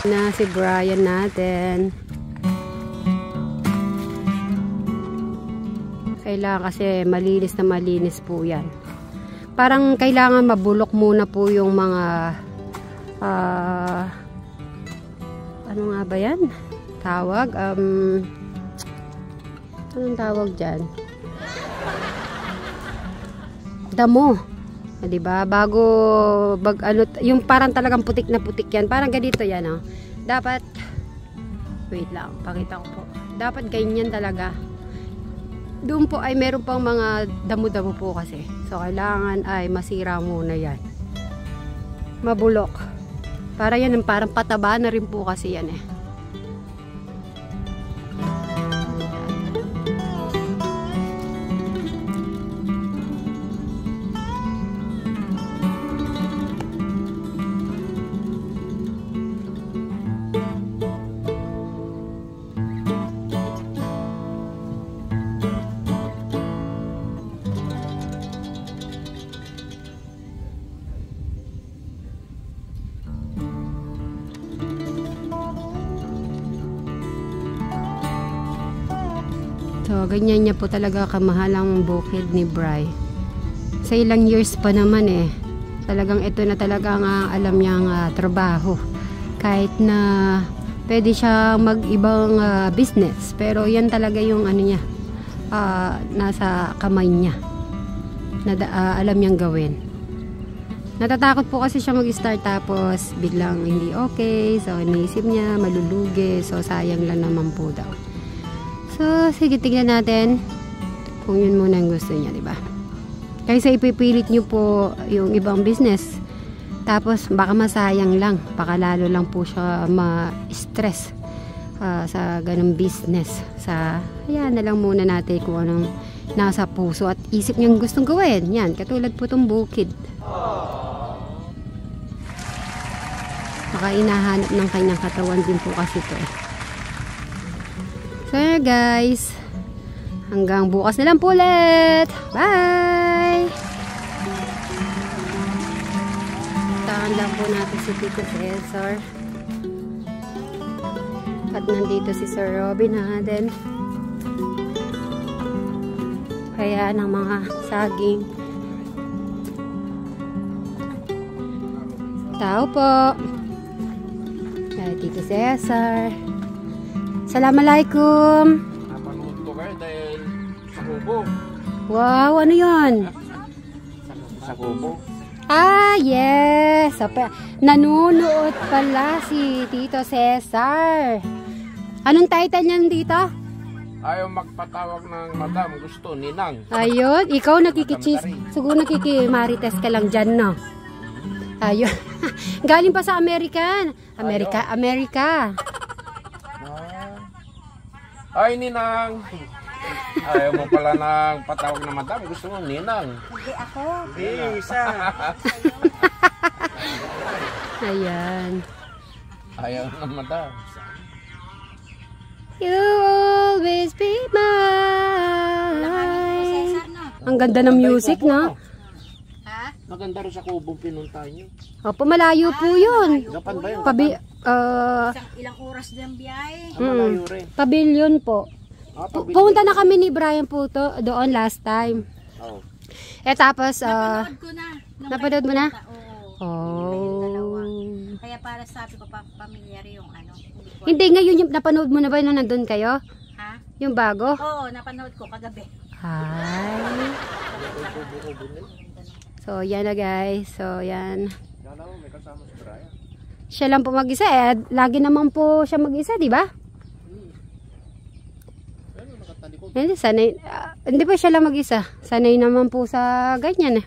Na si Brian natin. Kailangan kasi malinis na malinis po yan. Parang kailangan mabulok muna po yung mga ano nga ba yan? Tawag? Anong tawag dyan? Damo. Diba? Bago, ano, yung parang talagang putik na putik yan. Parang ganito yan, oh. Dapat, wait lang, pakita ko po. Dapat ganyan talaga. Doon po ay meron pang mga damo-damo po kasi. So, kailangan ay masira muna yan. Mabulok. Para yan, parang pataba na rin po kasi yan eh. So, ganyan niya po talaga kamahal ang bukid ni Bri. Sa ilang years pa naman eh. Talagang ito na talaga ang alam niyang trabaho. Kahit na pwede siya mag-ibang business. Pero yan talaga yung ano niya. Nasa kamay niya. Na alam niyang gawin. Natatakot po kasi siya mag-start tapos biglang hindi okay. So, iniisip niya malulugi. So, sayang lang naman po daw. So, sige, tignan natin kung yun muna ang gusto niya, diba? Kaysa ipipilit nyo po yung ibang business, tapos baka masayang lang, baka lalo lang po siya ma-stress sa ganung business. Ayan na lang muna natin kung anong nasa puso at isip niyang gustong gawin. Yan, katulad po itong bukid. Baka inahanap ng kanyang katawan din po kasi ito eh. So guys, hanggang bukas na lang po ulit. Bye! Tahan lang po natin si Tito Cesar. At nandito si Sir Robin natin. Kaya ng mga saging. Tao po. Kaya Tito Cesar. Assalamualaikum. Napanood ko kayo dahil sa kubo. Wow, ano yun? Sa kubo. Ah, yes. Nanunood pala si Tito Cesar. Anong title niyan dito? Ayaw magpatawag ng madam. Gusto, ninang. Ayun, ikaw nakikichis. Siguro nakikimarites ka lang dyan, no? Ayun. Galing pa sa American. Amerika. Ay, ninang. Ayaw mo pala ng patawag na madam. Gusto mo, ninang. Hindi ako. Hindi, isa. Ayan. Ayaw ng madam. You always be mine. Ang ganda ng music, no? Ha? Maganda rin sa kubong pinunta nyo. Opo, malayo po yun. Gapan ba yun? Ilang oras din biyahe. Malayo rin. Pavilion po. Pumunta na kami ni Brian po doon last time. Oh. Tapos, Napanood ko na. napanood mo na? Oo. Oh. Kaya para sabi ko pa pamilyar yung ano. Hindi, ngayon yung napanood mo na ba nung nandun kayo? Ha? Yung bago? Oo, napanood ko kagabi. Hi. So, yan na guys. So, yan. May kasama si Brian. Siya lang po mag-isa eh. Lagi naman po siya mag-isa, di ba? Hindi, sanay. Hindi po siya lang mag-isa. Sanay naman po sa ganyan eh.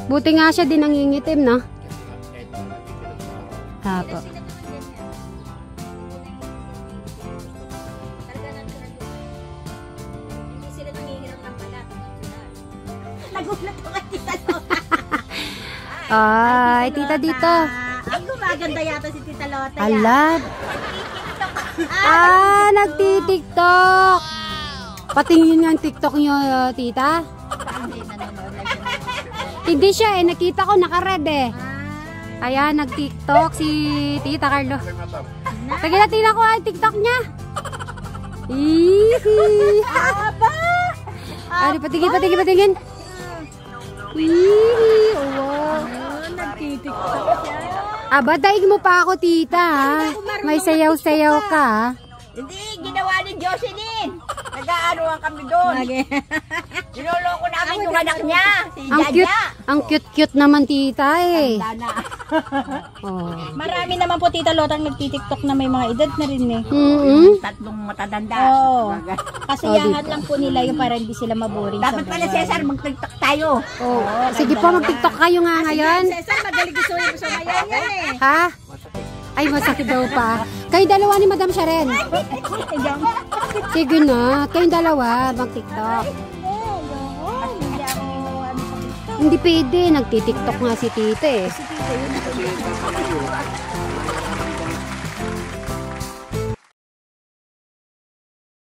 Buti nga siya din nangingitim, no? Apo. Nagulat ko kay Tita Lota. Ay, tita dito. Ay, gumaganda yata si Tita Lota. Alab. Nagtitiktok. Patingin nga ang TikTok nyo, tita. Hindi, nanonood lang siya. Hindi siya eh, nakita ko naka-red eh. Ayan, nag-TikTok si Tita Carlo. Tagila, tingnan ko ang TikTok niya. Hihi. Aba! Ano, patingin. Hihi. Oh, wow. Nagtitiktok siya. Aba, daig mo pa ako, tita, ha? May sayaw-sayaw ka, ha? Hindi, ginawa ni Jocelyn. Nag-aaruan kami doon. Sinuloko namin yung anak niya, si Jaja. Ang cute naman, tita, eh. Dana. Oh. Marami naman po Tita Lota ang nagtitiktok na may mga edad na rin eh. Tatlong matadanda. Oo. Kasiyahan lang po nila yung para hindi sila maboring. Dapat pala, Cesar, mag-tiktok tayo. Oh. Sige po, mag-TikTok kayo nga ngayon. Cesar, magaling gusto yung sumayan yan eh. Ha? Ay, masakit daw pa. Kayong dalawa ni Madam Sharen. Sige na, kayong dalawa, mag-TikTok. Hindi pwede, nagtitiktok nga si tita eh.